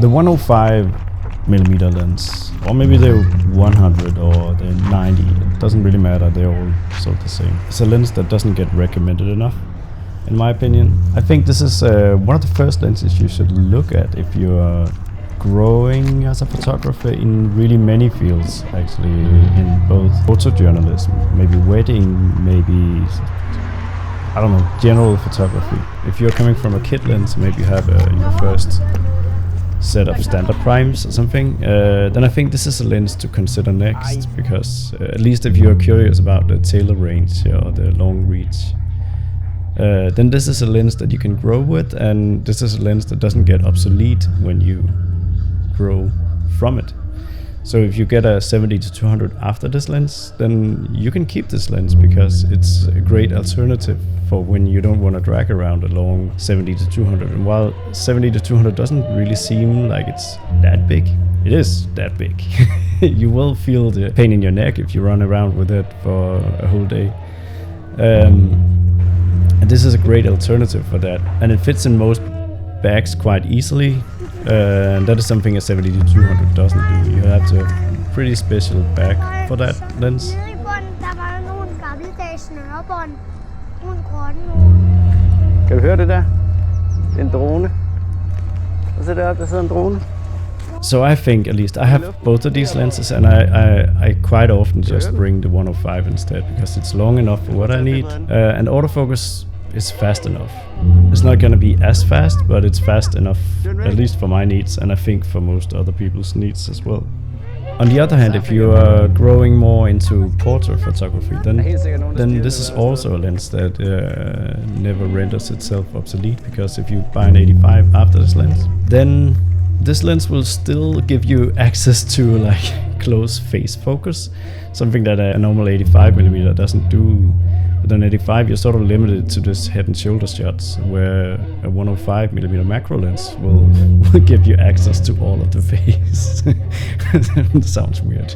The 105mm lens, or maybe the 100 or the 90, it doesn't really matter, they're all sort of the same. It's a lens that doesn't get recommended enough, in my opinion. I think this is one of the first lenses you should look at if you're growing as a photographer in really many fields, actually, in both photojournalism, maybe wedding, maybe, I don't know, general photography. If you're coming from a kit lens, maybe you have your first set of standard primes or something, then I think this is a lens to consider next, because at least if you're curious about the tailor range or the long reach, then this is a lens that you can grow with, and this is a lens that doesn't get obsolete when you grow from it. So if you get a 70-200 after this lens, then you can keep this lens because it's a great alternative for when you don't want to drag around a long 70-200. And while 70-200 doesn't really seem like it's that big, it is that big. You will feel the pain in your neck if you run around with it for a whole day. And this is a great alternative for that. And it fits in most bags quite easily. And that is something a 70-200 doesn't do. You have to have a pretty special bag for that lens. Kan du høre det der? Det er en drone. Og så deroppe, der sidder en drone. So I think, at least, I have both of these lenses, and I quite often just bring the 105 instead, because it's long enough for what I need, and autofocus is fast enough. It's not going to be as fast, but it's fast enough, at least for my needs, and I think for most other people's needs as well. On the other hand, if you are growing more into portrait photography, then this is also a lens that never renders itself obsolete, because if you buy an 85 after this lens, then this lens will still give you access to like close face focus, something that a normal 85mm doesn't do. With an 85, you're sort of limited to just head and shoulder shots, where a 105mm macro lens will give you access to all of the face. It sounds weird,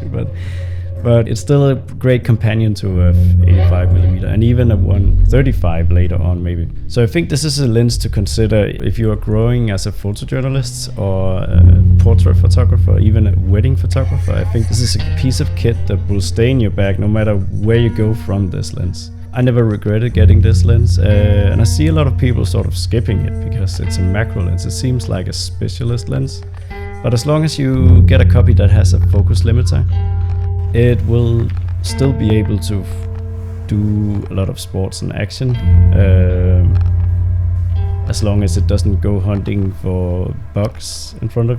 but it's still a great companion to a 85mm and even a 135 later on maybe. So I think this is a lens to consider if you are growing as a photojournalist or a portrait photographer, even a wedding photographer. I think this is a piece of kit that will stay in your bag no matter where you go from this lens. I never regretted getting this lens, and I see a lot of people sort of skipping it because it's a macro lens. It seems like a specialist lens, but as long as you get a copy that has a focus limiter, it will still be able to do a lot of sports and action, as long as it doesn't go hunting for bugs in front of you.